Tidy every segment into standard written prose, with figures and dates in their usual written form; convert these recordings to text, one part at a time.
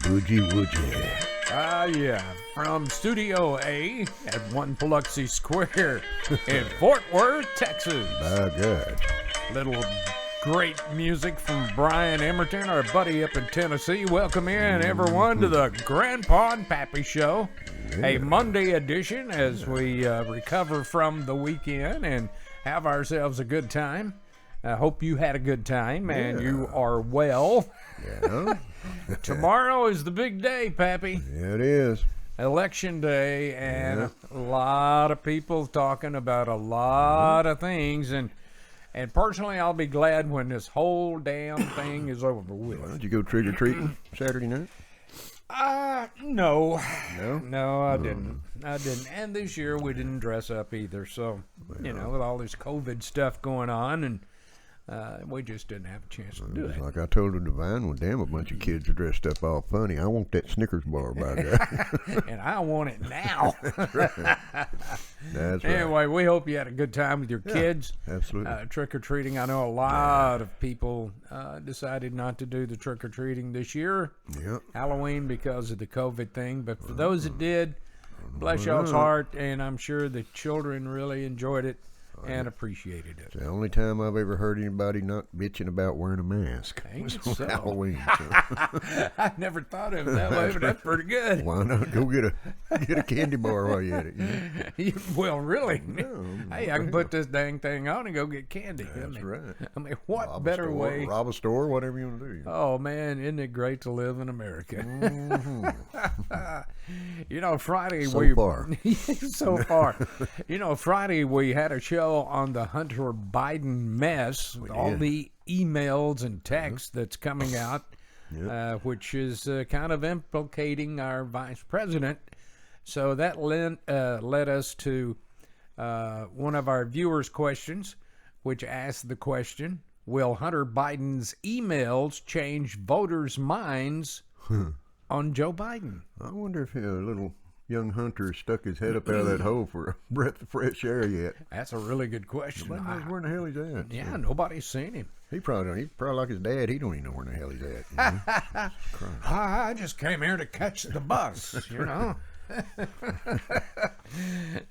Boogie Woogie. Yeah, from Studio A at 1 Biloxi Square in Fort Worth, Texas. My God. Little great music from Brian Emerton, our buddy up in Tennessee. Welcome in, everyone, to the Grandpa and Pappy Show, a Monday edition as we recover from the weekend and have ourselves a good time. I hope you had a good time and you are well. Yeah. Tomorrow is the big day, Pappy. Yeah, it is. Election day, and a lot of people talking about a lot of things, and personally, I'll be glad when this whole damn thing is over with. Well, did you go trick-or-treating Saturday night? No. No? No, I didn't. And this year we didn't dress up either, so, with all this COVID stuff going on, and we just didn't have a chance to do it. Like I told the Divine, well, damn, a bunch of kids are dressed up all funny. I want that Snickers bar by God. And I want it now. That's right. That's right. Anyway, we hope you had a good time with your kids. Absolutely. Trick-or-treating. I know a lot of people decided not to do the trick-or-treating this year. Yep. Halloween because of the COVID thing. But for those that did, bless y'all's heart. And I'm sure the children really enjoyed it and appreciated it. It's the only time I've ever heard anybody not bitching about wearing a mask. Ain't It was so. on Halloween. So. I never thought of it that way, but that's pretty good. Why not go get a candy bar while you're at it? Well, really? No, Hey, I can put this dang thing on and go get candy. That's right. I mean, what Rob a better store, way? Rob a store, whatever you want to do. Oh, man, isn't it great to live in America? Friday So far. so far. Friday we had a show on the Hunter Biden mess, with all the emails and texts that's coming out, which is kind of implicating our vice president. So that led us to one of our viewers' questions, which asked the question, will Hunter Biden's emails change voters' minds on Joe Biden? I wonder if a little young Hunter stuck his head up out of that hole for a breath of fresh air yet. That's a really good question. Nobody knows where in the hell he's at. Yeah, nobody's seen him. He probably don't. He's probably like his dad. He don't even know where in the hell he's at. I just came here to catch the bus,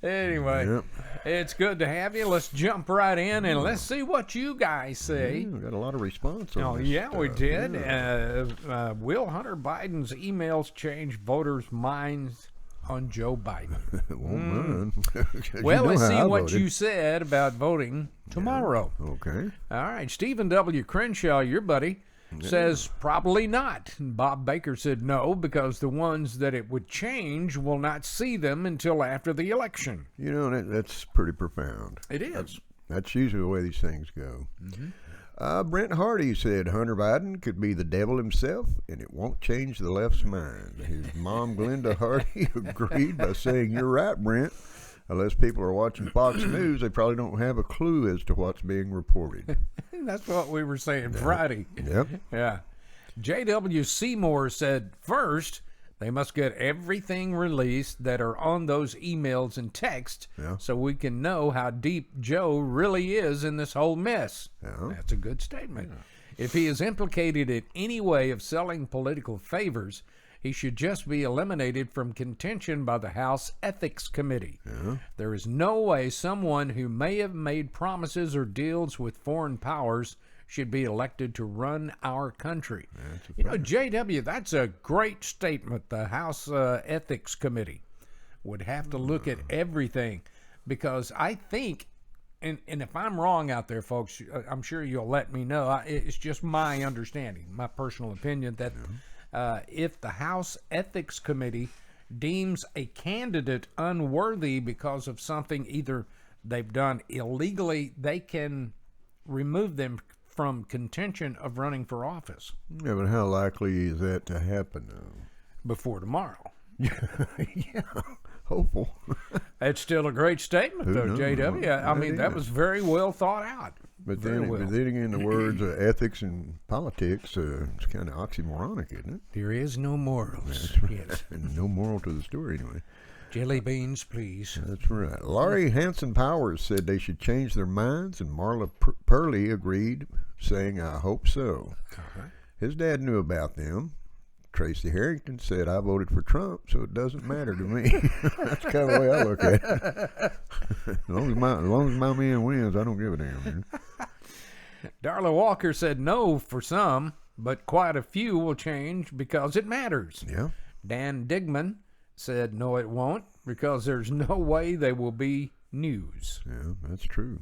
Anyway, it's good to have you. Let's jump right in and let's see what you guys say. We got a lot of response on Oh, this yeah, we stuff. did. Yeah. Will Hunter Biden's emails change voters' minds on Joe Biden? It won't mind. Well, let's see what voted. you said about voting tomorrow. Okay. All right, Stephen W. Crenshaw, your buddy, says probably not. Bob Baker said no, because the ones that it would change will not see them until after the election. That's pretty profound. It is. That's usually the way these things go. Brent Hardy said Hunter Biden could be the devil himself, and it won't change the left's mind. His mom, Glenda Hardy, agreed by saying, "You're right, Brent. Unless people are watching Fox News, they probably don't have a clue as to what's being reported." That's what we were saying Friday. Yep. Yeah. J.W. Seymour said, first, they must get everything released that are on those emails and texts so we can know how deep Joe really is in this whole mess. Yeah. That's a good statement. If he is implicated in any way of selling political favors, he should just be eliminated from contention by the House Ethics Committee. There is no way someone who may have made promises or deals with foreign powers should be elected to run our country. JW, that's a great statement. The House Ethics Committee would have to look at everything, because I think, and if I'm wrong out there, folks, I'm sure you'll let me know. It's just my understanding, my personal opinion, that if the House Ethics Committee deems a candidate unworthy because of something either they've done illegally, they can remove them from contention of running for office. Yeah, but how likely is that to happen, though? Before tomorrow. Yeah, hopeful. That's still a great statement, though, JW. I mean, that was very well thought out. But then again, the words ethics and politics, it's kind of oxymoronic, isn't it? There is no morals. Yes. And no moral to the story, anyway. Jelly beans, please. That's right. Laurie Hanson Powers said they should change their minds, and Marla Purley agreed, saying, "I hope so." All right. His dad knew about them. Tracy Harrington said, I voted for Trump, so it doesn't matter to me. That's kind of the way I look at it. as long as my man wins, I don't give a damn. Man. Darla Walker said no for some, but quite a few will change because it matters. Yeah. Dan Digman said no, it won't, because there's no way they will be news. Yeah, that's true.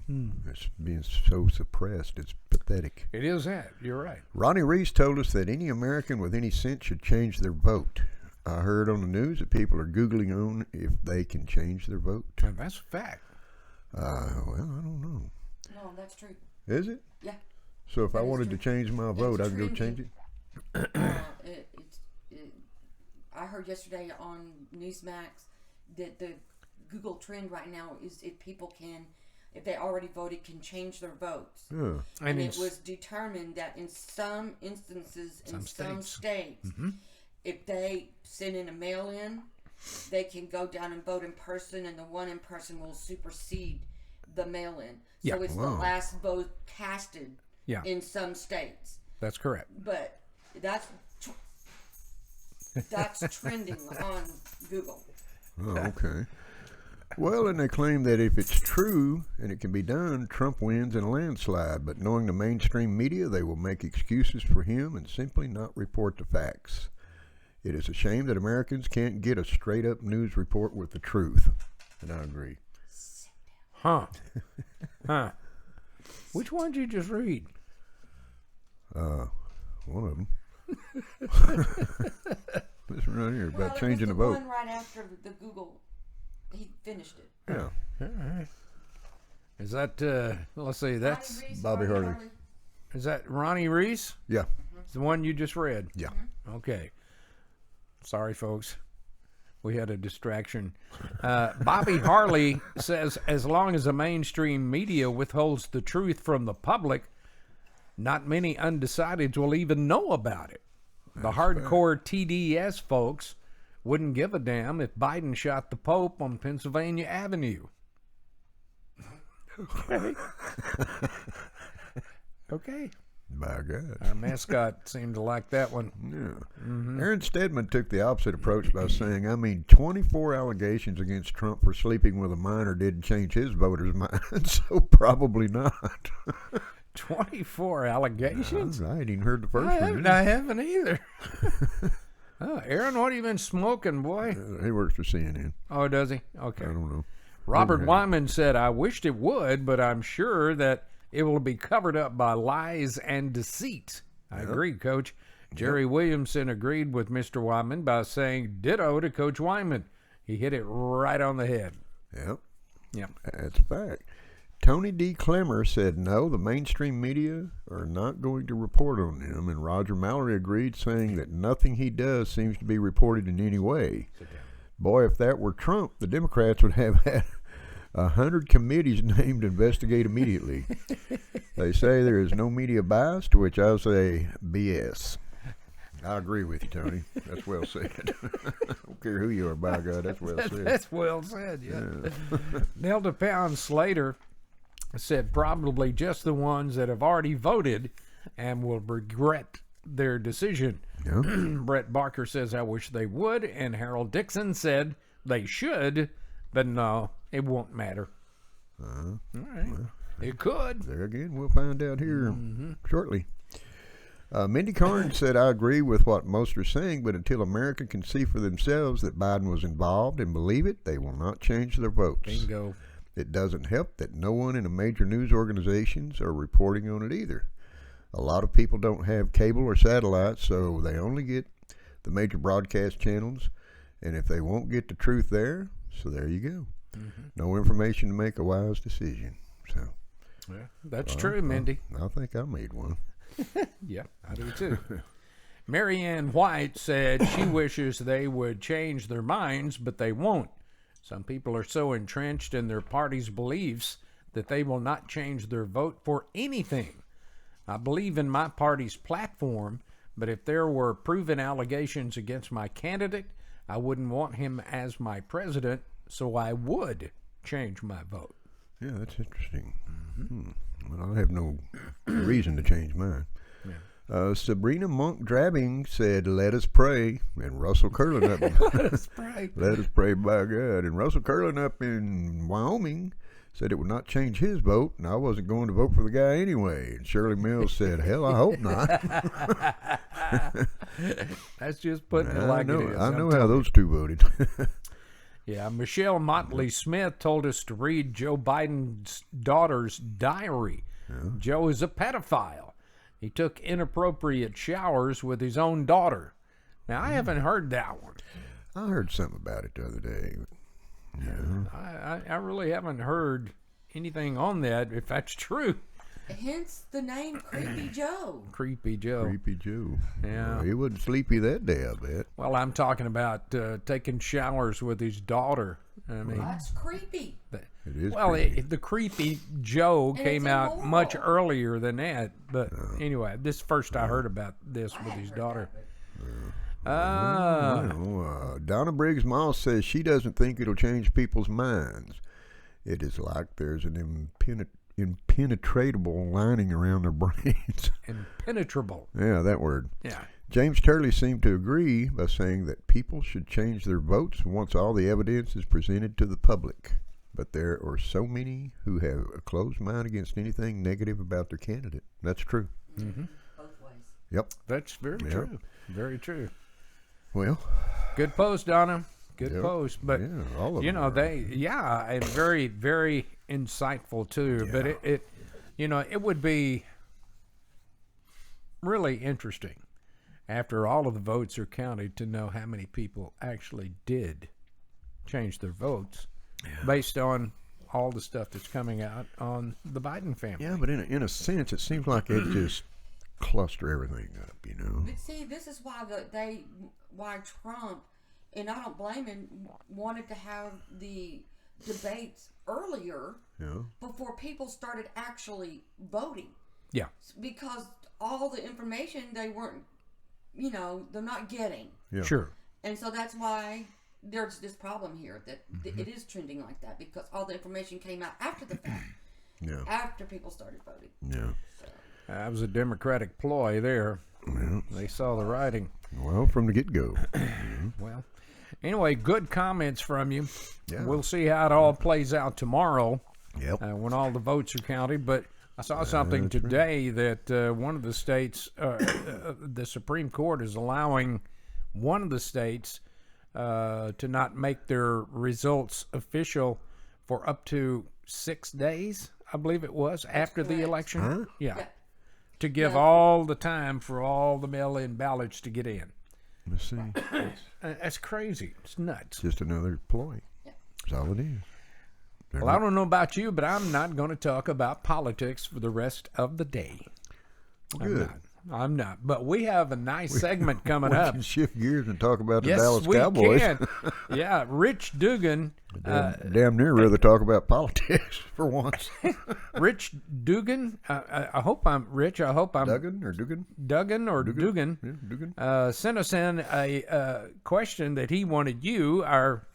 It's being so suppressed. It's pathetic. It is that. You're right. Ronnie Reese told us that any American with any sense should change their vote. I heard on the news that people are Googling on if they can change their vote. And that's a fact. Well, I don't know. No, that's true. Is it? Yeah. So if I wanted to change my vote, I It's can go trending. change it? I heard yesterday on Newsmax that the Google trend right now is if people can, if they already voted, can change their votes. Yeah. And it was determined that in some instances, in some states, if they send in a mail-in, they can go down and vote in person, and the one in person will supersede the mail-in. So it's the last vote casted in some states. That's correct. But that's trending on Google. Oh, okay. Well, and they claim that if it's true and it can be done, Trump wins in a landslide. But knowing the mainstream media, they will make excuses for him and simply not report the facts. It is a shame that Americans can't get a straight-up news report with the truth. And I agree. Huh. Which one did you just read? One of them. This one right here about changing the Well, vote. one right after the Google, he finished it. Yeah. All right. Is that, let's see, that's, Ronnie Reese, Bobby Harley. is that Ronnie Reese? Yeah. It's the one you just read? Yeah. Okay. Sorry, folks. We had a distraction. Bobby Harley says as long as the mainstream media withholds the truth from the public, not many undecideds will even know about it. The hardcore TDS folks wouldn't give a damn if Biden shot the Pope on Pennsylvania Avenue. Okay. Okay. By God. Our mascot seemed to like that one. Yeah. Aaron Stedman took the opposite approach by saying, 24 allegations against Trump for sleeping with a minor didn't change his voters' mind, so probably not. 24 allegations? I ain't even heard the first one. I haven't either. Oh, Aaron, what have you been smoking, boy? He works for CNN. Oh, does he? Okay. I don't know. Robert Wyman said, I wished it would, but I'm sure that it will be covered up by lies and deceit. I agree, Coach. Jerry Williamson agreed with Mr. Wyman by saying ditto to Coach Wyman. He hit it right on the head. Yep. Yep. That's a fact. Tony D. Clemmer said no, the mainstream media are not going to report on him, and Roger Mallory agreed, saying that nothing he does seems to be reported in any way. Boy, if that were Trump, the Democrats would have had 100 committees named to investigate immediately. They say there is no media bias, to which I say BS. I agree with you, Tony. That's well said. I don't care who you are, by God, that's well said. That's well said, yeah. Nelda Pound Slater said probably just the ones that have already voted and will regret their decision. Yeah. Brett Barker says, I wish they would. And Harold Dixon said they should, but no, it won't matter. All right. Well, it could. There again, we'll find out here shortly. Mindy Carnes said, I agree with what most are saying, but until America can see for themselves that Biden was involved and believe it, they will not change their votes. Bingo. It doesn't help that no one in the major news organizations are reporting on it either. A lot of people don't have cable or satellite, so they only get the major broadcast channels, and if they won't get the truth there, so there you go. No information to make a wise decision. So, Yeah, that's true, Mindy. I think I made one. Yeah, I do too. Marianne White said she wishes they would change their minds, but they won't. Some people are so entrenched in their party's beliefs that they will not change their vote for anything. I believe in my party's platform, but if there were proven allegations against my candidate, I wouldn't want him as my president, so I would change my vote. Yeah, that's interesting. Well, I have no reason to change mine. Yeah. Sabrina Monk Drabbing said, "Let us pray," and Russell Curlin up. Let us pray. Let us pray by God. And Russell Curlin up in Wyoming said it would not change his vote, and I wasn't going to vote for the guy anyway. And Shirley Mills said, "Hell, I hope not." That's just putting it like it is. I know how those two voted. Yeah, Michelle Motley Smith told us to read Joe Biden's daughter's diary. Yeah. Joe is a pedophile. He took inappropriate showers with his own daughter. Now, I haven't heard that one. I heard something about it the other day. Yeah. I really haven't heard anything on that, if that's true. Hence the name Creepy Joe. Creepy Joe. Creepy Joe. Yeah. Well, he wasn't sleepy that day, I bet. Well, I'm talking about taking showers with his daughter. I mean, that's creepy. It is. Well, creepy. The Creepy Joe And came out immoral. much earlier than that. But anyway, this first I heard about this with his daughter. Donna Briggs Moss says she doesn't think it'll change people's minds. It is like there's an impenetrable lining around their brains. Impenetrable. Yeah, that word. Yeah. James Turley seemed to agree by saying that people should change their votes once all the evidence is presented to the public. But there are so many who have a closed mind against anything negative about their candidate. That's true. Mm-hmm. Both ways. Yep. That's very true. Very true. Well, good post, Donna. Good yep. post. But all of you know, them and very, very insightful too. Yeah. But it would be really interesting after all of the votes are counted to know how many people actually did change their votes based on all the stuff that's coming out on the Biden family. Yeah, but in a sense, it seems like it just cluster everything up, you know. But see, this is why why Trump, and I don't blame him, wanted to have the debates earlier before people started actually voting. Yeah. Because all the information they weren't, they're not getting. Yeah. Sure. And so that's why there's this problem here that it is trending like that, because all the information came out after the fact. Yeah. After people started voting. Yeah. So. That was a Democratic ploy there. Well, they saw the writing. Well, from the get-go. Well, anyway, good comments from you. Yeah. We'll see how it all plays out tomorrow. Yep. When all the votes are counted. But I saw something today that one of the states, the Supreme Court is allowing one of the states to not make their results official for up to 6 days, I believe it was, after the election. Huh? Yeah. To give all the time for all the mail-in ballots to get in. Let's see. That's crazy. It's nuts. Just another ploy. That's all it is. Well, I don't know about you, but I'm not going to talk about politics for the rest of the day. Good. I'm not. But we have a nice segment coming we up. Can shift gears and talk about the yes, Dallas we Cowboys. Can. Yeah, Rich Dugan. Damn near rather talk about politics for once. Rich Dugan. I hope I'm Rich. I hope I'm Duggan or Dugan. Duggan or Dugan. Yeah, Dugan. Sent us in a question that he wanted you, our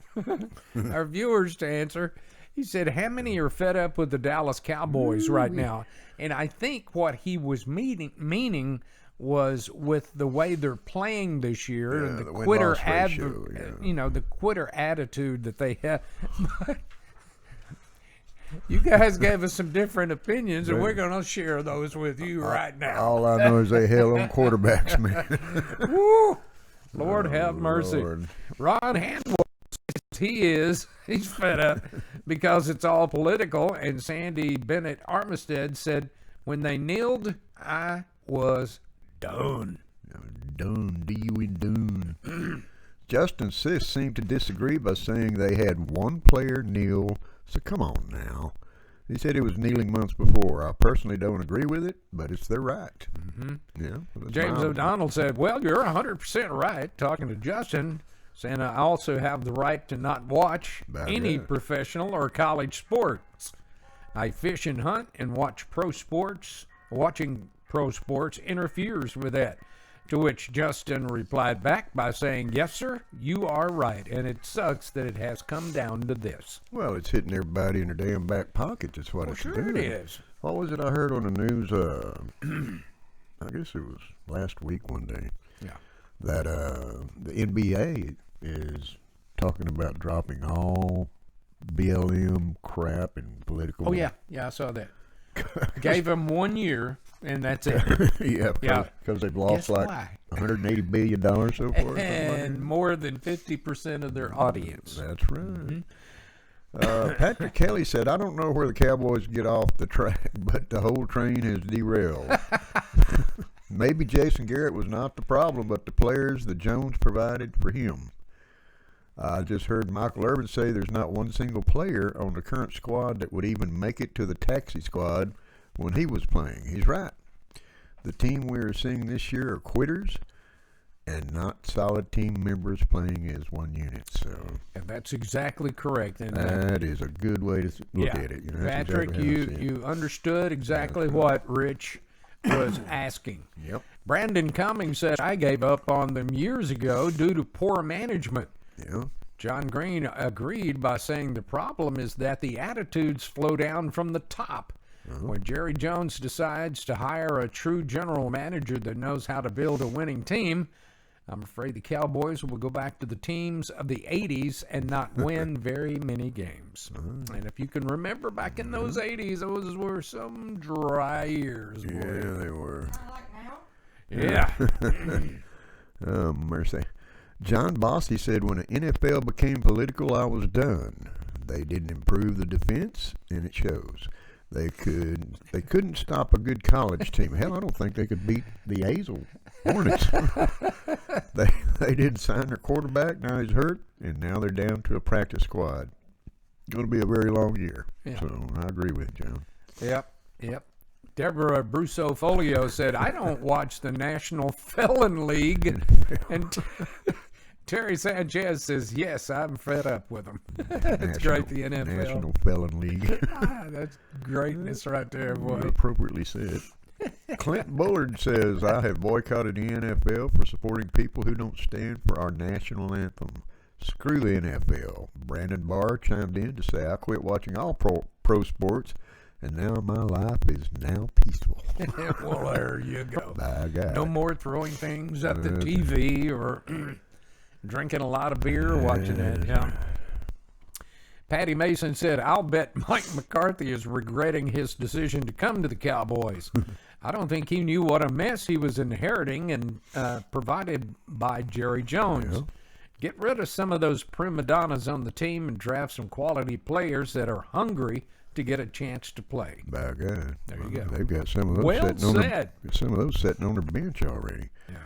viewers, to answer. He said, "How many are fed up with the Dallas Cowboys right now?" And I think what he was meaning was with the way they're playing this year and the quitter the quitter attitude that they have. You guys gave us some different opinions, and we're going to share those with you right now. All I know is they hell on quarterbacks, man. Woo! Lord have mercy. Lord. Ron Handel, he's fed up because it's all political, and Sandy Bennett Armistead said, "When they kneeled, I was done." Done, done. Justin Sis seemed to disagree by saying they had one player kneel. So come on now. He said it was kneeling months before. I personally don't agree with it, but it's their right. Mm-hmm. Yeah. James O'Donnell said, "Well, you're 100% right," talking to Justin, saying, "I also have the right to not watch any professional or college sports. I fish and hunt and watch pro sports. Watching pro sports interferes with that." To which Justin replied back by saying, "Yes, sir, you are right, and it sucks that it has come down to this." Well, it's hitting everybody in their damn back pockets. That's what it's sure doing. it is. What was it I heard on the news? I guess it was last week one day. Yeah. That the NBA is talking about dropping all BLM crap and political. Oh yeah, I saw that. Gave them 1 year, and that's it. Yeah, because they've lost Guess like why? $180 billion so far. or something like And that. more than 50% of their audience. That's right. Patrick Kelly said, I don't know where the Cowboys get off the track, but the whole train has derailed. Maybe Jason Garrett was not the problem, but the players that Jones provided for him. I just heard Michael Irvin say there's not one single player on the current squad that would even make it to the taxi squad when he was playing. He's right. The team we are seeing this year are quitters and not solid team members playing as one unit. So And that's exactly correct. And that is a good way to look at it. You know, that's Patrick, exactly how I see it. you understood exactly what Rich was asking. Yep. Brandon Cummings said, I gave up on them years ago due to poor management. Yeah. John Green agreed by saying the problem is that the attitudes flow down from the top. When Jerry Jones decides to hire a true general manager that knows how to build a winning team, I'm afraid the Cowboys will go back to the teams of the 80s and not win very many games. And if you can remember back in those 80s, those were some dry years. Boy. Yeah, they were. Kinda like now. Yeah. Oh, mercy. John Bossy said, when the NFL became political, I was done. They didn't improve the defense, and it shows. They couldn't stop a good college team. Hell, I don't think they could beat the Hazel Hornets. They didn't sign their quarterback. Now he's hurt, and now they're down to a practice squad. Going to be a very long year. Yeah. So I agree with you, John. Yep. Deborah Brusso Folio said, I don't watch the National Felon League. And Terry Sanchez says, yes, I'm fed up with them. It's great, the NFL. National Felon League. That's greatness right there, boy. Appropriately said. Clint Bullard says, I have boycotted the NFL for supporting people who don't stand for our national anthem. Screw the NFL. Brandon Barr chimed in to say, I quit watching all pro sports, and now my life is now peaceful. Well, there you go. By God. No more throwing things at the TV or drinking a lot of beer or watching that. Yeah. Patty Mason said, I'll bet Mike McCarthy is regretting his decision to come to the Cowboys. I don't think he knew what a mess he was inheriting and provided by Jerry Jones. Yeah. Get rid of some of those prima donnas on the team and draft some quality players that are hungry to get a chance to play. By God. There you go. They've got some of those Well sitting on said. some of those sitting on their bench already. Yeah.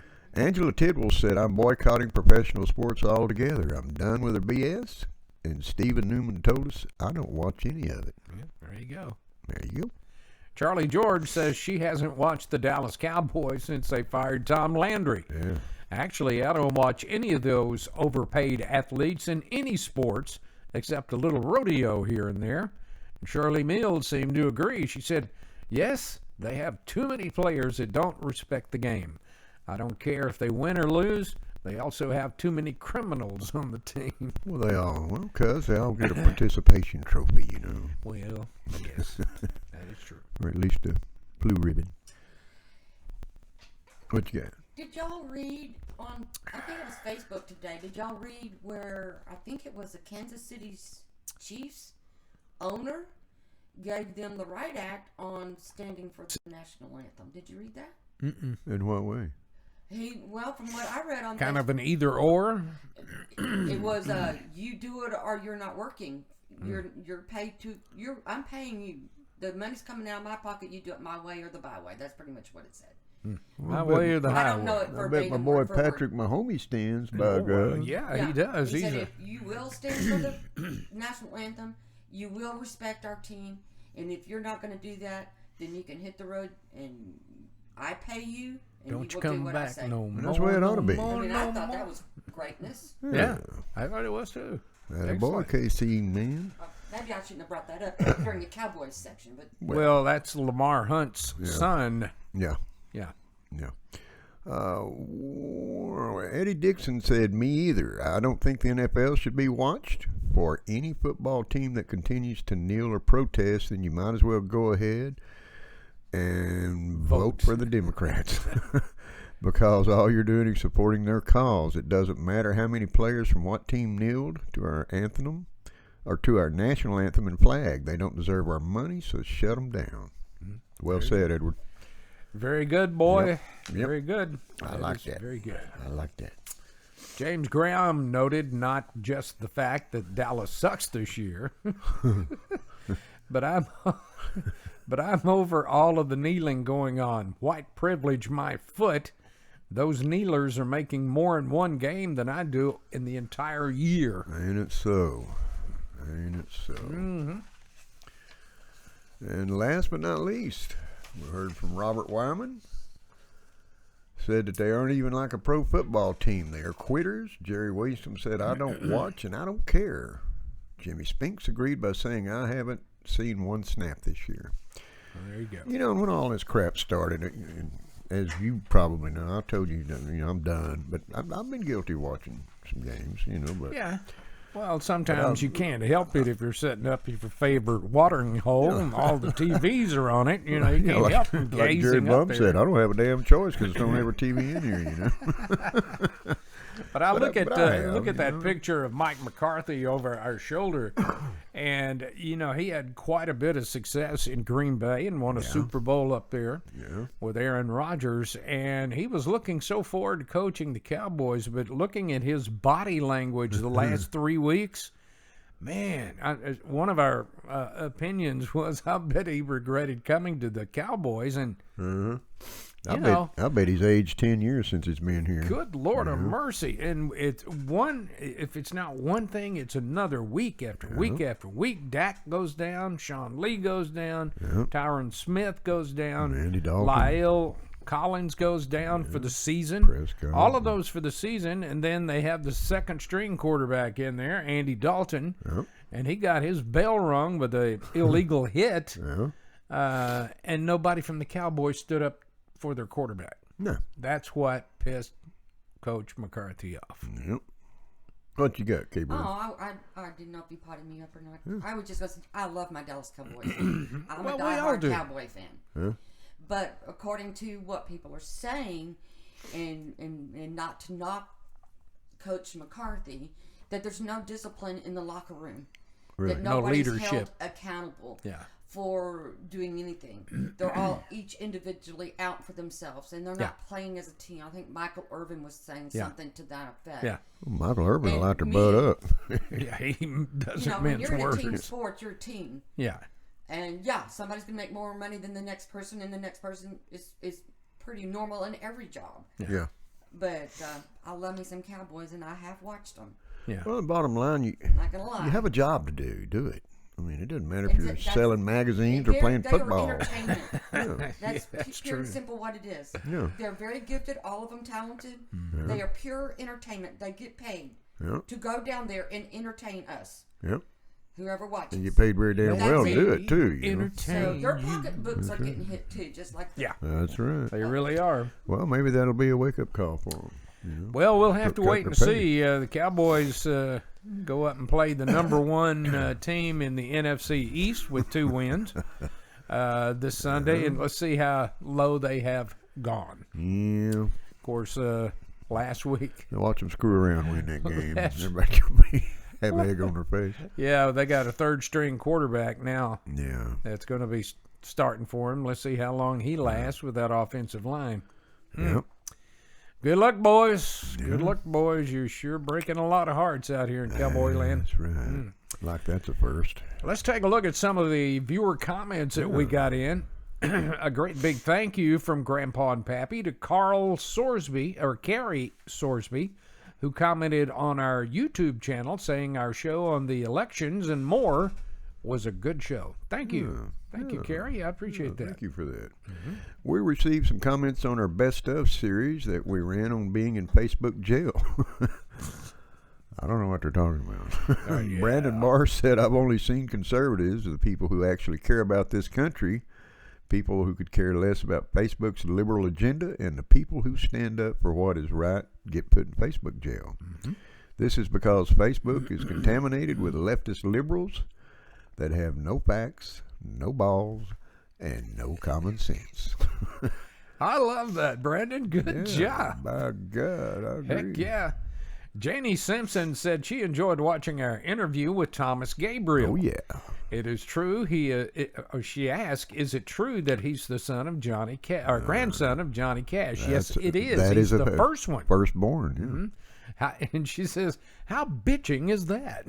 Angela Tidwell said, I'm boycotting professional sports altogether. I'm done with their BS. And Stephen Newman told us, I don't watch any of it. Yeah, there you go. There you go. Charlie George says she hasn't watched the Dallas Cowboys since they fired Tom Landry. Yeah. Actually, I don't watch any of those overpaid athletes in any sports except a little rodeo here and there. And Shirley Mills seemed to agree. She said, yes, they have too many players that don't respect the game. I don't care if they win or lose. They also have too many criminals on the team. Well, because they all get a participation trophy, you know. Well, yes, that is true. Or at least a blue ribbon. What you got? Did y'all read on, I think it was Facebook today, did y'all read where, I think it was the Kansas City Chiefs owner gave them the right act on standing for the national anthem? Did you read that? In what way? Well, from what I read on Kind of an either or. it was you do it or you're not working. You're paid to. I'm paying you. The money's coming out of my pocket. You do it my way or the byway. That's pretty much what it said. My way or the I highway. don't know it I bet verbatim. my boy word for word. Patrick Mahomie stands by God. Yeah, he does. He He's said a, if you will stand for the national anthem, you will respect our team, and if you're not going to do that, then you can hit the road, and I pay you, and don't you you will do come what I back say. no more. That's the way it ought to be. I mean, I thought that was greatness. Yeah, I thought it was too. That boy, Excellent. KC, man. Maybe I shouldn't have brought that up during the Cowboys section, but Well, that's Lamar Hunt's son. Yeah. Yeah. Yeah. Eddie Dixon said, me either. I don't think the NFL should be watched. For any football team that continues to kneel or protest, then you might as well go ahead and vote for the Democrats. Because all you're doing is supporting their cause. It doesn't matter how many players from what team kneeled to our anthem or to our national anthem and flag. They don't deserve our money, so shut them down. Well said, Edward. Very good, boy. Yep. Very good. I like that. Very good. I like that. James Graham noted not just the fact that Dallas sucks this year, but I'm over all of the kneeling going on. White privilege my foot. Those kneelers are making more in one game than I do in the entire year. Ain't it so? Ain't it so? Mm-hmm. And last but not least, we heard from Robert Wyman. Said that they aren't even like a pro football team. They are quitters. Jerry Wisdom said, I don't watch and I don't care. Jimmy Spinks agreed by saying, I haven't seen one snap this year. Well, there you go. You know, when all this crap started, and as you probably know, I told you, I'm done. But I've been guilty of watching some games, but Yeah. Well, sometimes you can't help it if you're setting up your favorite watering hole and all the TVs are on it. You can't help from like gazing Jared up Bum there. said, I don't have a damn choice because there's don't have a TV in here, But I look at have, that picture of Mike McCarthy over our shoulder, and he had quite a bit of success in Green Bay and won a Super Bowl up there with Aaron Rodgers, and he was looking so forward to coaching the Cowboys. But looking at his body language the last 3 weeks, man, one of our opinions was I bet he regretted coming to the Cowboys, and I bet he's aged 10 years since he's been here. Good Lord of mercy. And if it's not one thing, it's another week after week after week. Dak goes down, Sean Lee goes down, Tyron Smith goes down, Andy Dalton. Lyle Collins goes down for the season. Prescott. All of those for the season, and then they have the second string quarterback in there, Andy Dalton, and he got his bell rung with an illegal hit, and nobody from the Cowboys stood up for their quarterback. No. That's what pissed Coach McCarthy off. Yep. What you got, K-Bird? Oh, I did not be potting me up or not. I would just go. I love my Dallas Cowboys. I'm a diehard Cowboy fan. But according to what people are saying, and not to knock Coach McCarthy, that there's no discipline in the locker room. Really? That No nobody's leadership. held accountable. For doing anything. They're all each individually out for themselves, and they're not playing as a team. I think Michael Irvin was saying something to that effect. Well, Michael Irvin will like to me- butt up. He doesn't when mince you're in a words. team sport, you're a team. And somebody's going to make more money than the next person, and the next person is pretty normal in every job. Yeah. But I love me some Cowboys, and I have watched them. Well, the bottom line, you Not going to lie. have a job to do it. I mean, it doesn't matter if you're That's- selling magazines or playing They football. are entertainment. That's that's pure and true. simple what it is. Yeah. They're very gifted, all of them talented. They are pure entertainment. They get paid to go down there and entertain us, Yep. whoever watches. And you paid very damn That's well to it. do it, too. Entertain. So their pocketbooks are getting hit too, just like that. That's right. They really are. Well, maybe that'll be a wake-up call for them. Well, we'll have to Cut wait their and pay. see. The Cowboys go up and play the number one team in the NFC East with 2 wins this Sunday, and let's see how low they have gone. Yeah. Of course, last week, Now watch them screw around win that game. That's- Everybody can have egg on their face. they got a third-string quarterback now Yeah. that's going to be starting for him. Let's see how long he lasts with that offensive line. Yep. Good luck, boys. Good luck, boys. You're sure breaking a lot of hearts out here in Cowboy Land. That's right. Like that's a first. Let's take a look at some of the viewer comments that we got in. A great big thank you from Grandpa and Pappy to Carrie Sorsby, who commented on our YouTube channel saying our show on the elections and more was a good show. Thank you. Thank you, Carrie. I appreciate that. Thank you for that. We received some comments on our Best Of series that we ran on being in Facebook jail. I don't know what they're talking about. Brandon Barr said, I've only seen conservatives, the people who actually care about this country, people who could care less about Facebook's liberal agenda, and the people who stand up for what is right get put in Facebook jail. This is because Facebook is contaminated with leftist liberals that have no facts, no balls, and no common sense. I love that, Brandon. Good job. By God, I agree. Heck yeah. Janie Simpson said she enjoyed watching our interview with Thomas Gabriel. Oh, yeah. It is true. She asked, is it true that he's the son of Johnny Cash, or grandson of Johnny Cash? Yes, it is. He's the first one. Firstborn, yeah. Mm-hmm. And she says, how bitching is that?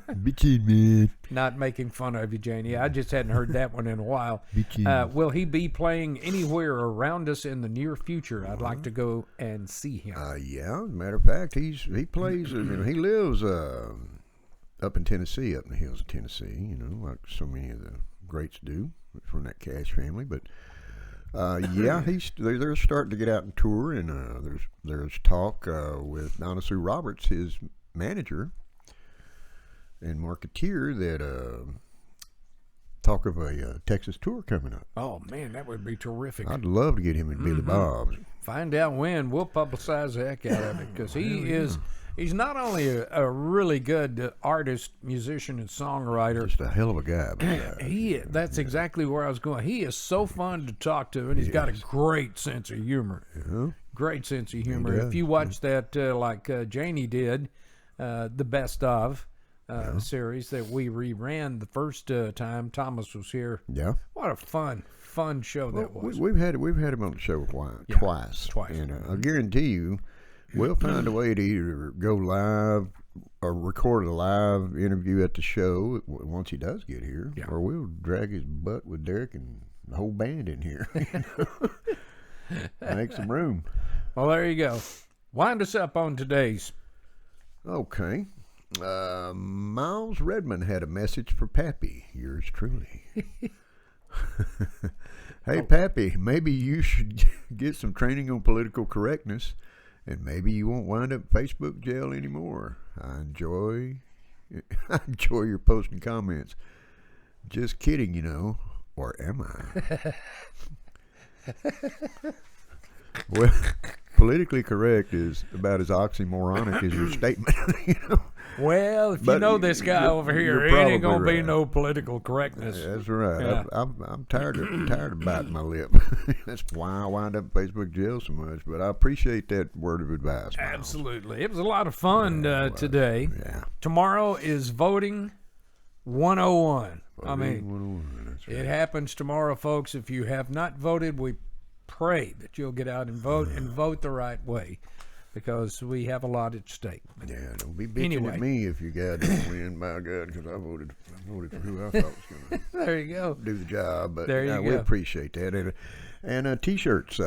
Bitching, man. Not making fun of you, Janie. I just hadn't heard that one in a while. Bitching. Will he be playing anywhere around us in the near future? I'd like to go and see him. Yeah, as a matter of fact, he plays, he lives up in Tennessee, up in the hills of Tennessee, like so many of the greats do from that Cash family. But yeah, they're starting to get out and tour, and there's talk with Donna Sue Roberts, his manager and marketeer, that talk of a Texas tour coming up. Oh man, that would be terrific. I'd love to get him in Billy Bob's. Find out when. We'll publicize the heck out of it, because he's not only a really good artist, musician, and songwriter. Just a hell of a guy. That's exactly where I was going. He is so fun to talk to, and he's got a great sense of humor. Yeah. Great sense of humor. If you watch that, like Janie did, the Best Of series that we reran the first time Thomas was here. Yeah. What a fun show that was. We've had him on the show twice. And I guarantee you, we'll find a way to either go live or record a live interview at the show once he does get here, or we'll drag his butt with Derek and the whole band in here. Make some room. Well, there you go. Wind us up on today's. Okay. Miles Redmond had a message for Pappy, yours truly. Hey, Pappy, maybe you should get some training on political correctness, and maybe you won't wind up in Facebook jail anymore. I enjoy your posts and comments. Just kidding, or am I? Well, politically correct is about as oxymoronic as your statement. Well, if you know this guy over here, it ain't gonna be no political correctness. That's right. Yeah. I'm tired of biting my lip. That's why I wind up in Facebook jail so much. But I appreciate that word of advice. Miles. Absolutely, it was a lot of fun today. Yeah. Tomorrow is voting 101. Voting 101. That's right. It happens tomorrow, folks. If you have not voted, we pray that you'll get out and vote the right way, because we have a lot at stake. Yeah, don't be bitching at me if your guy don't win, by God, because I voted for who I thought was going to there you go. do the job. But there you go. We appreciate that. And T-shirts,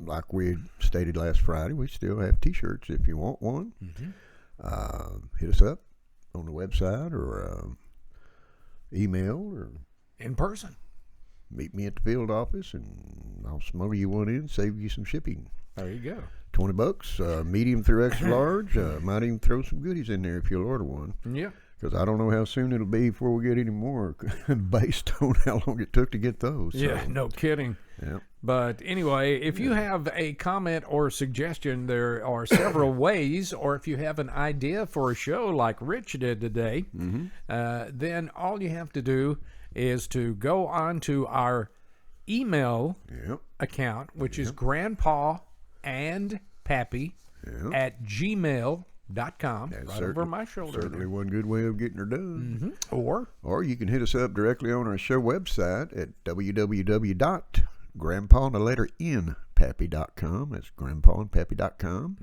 like we stated last Friday, we still have T-shirts if you want one. Mm-hmm. Hit us up on the website or email or in person. Meet me at the field office, and I'll smuggle you one in, save you some shipping. There you go. $20, medium through extra large. Might even throw some goodies in there if you'll order one. Yeah. Because I don't know how soon it'll be before we get any more, based on how long it took to get those. Yeah, no kidding. Yeah. But anyway, if you have a comment or suggestion, there are several ways, or if you have an idea for a show like Rich did today, then all you have to do is to go on to our email account, which is grandpa and pappy at gmail.com. Right over my shoulder. Certainly one good way of getting her done. Mm-hmm. Or you can hit us up directly on our show website at www.grandpapappy.com. That's grandpaandpappy.com,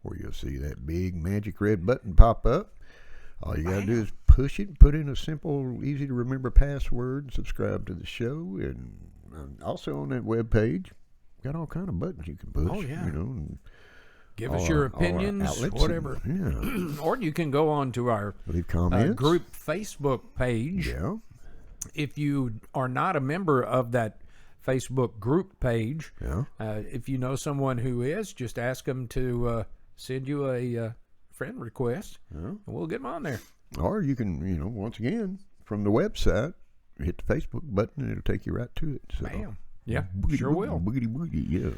where you'll see that big magic red button pop up. All you got to do is push it, put in a simple, easy to remember password, subscribe to the show, and also on that web page, got all kind of buttons you can push. Oh, yeah. And give us your opinions, whatever. Or you can go on to our leave comments. Group Facebook page. Yeah. If you are not a member of that Facebook group page, if you know someone who is, just ask them to send you a friend request, and we'll get them on there. Or you can, once again, from the website, hit the Facebook button, and it'll take you right to it. So, bam. Yeah, boogity, sure will. Boogity, boogity, yeah.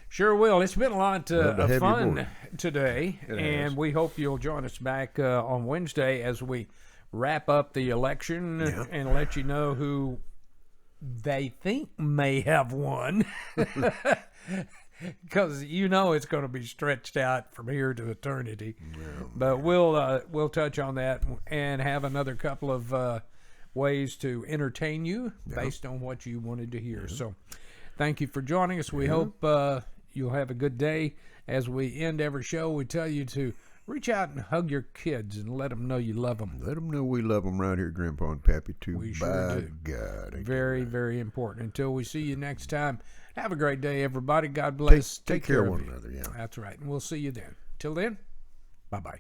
Sure will. It's been a lot of fun today, It and has. we hope you'll join us back on Wednesday as we wrap up the election and let you know who they think may have one. Because it's going to be stretched out from here to eternity. Well, but we'll touch on that and have another couple of ways to entertain you based on what you wanted to hear. So thank you for joining us. We hope you'll have a good day. As we end every show, we tell you to reach out and hug your kids and let them know you love them. Let them know we love them right here, Grandpa and Pappy, too. We sure do. God. Very, very important. Until we see you next time, have a great day, everybody. God bless. Take care of one another, yeah. That's right. And we'll see you then. Till then, bye-bye.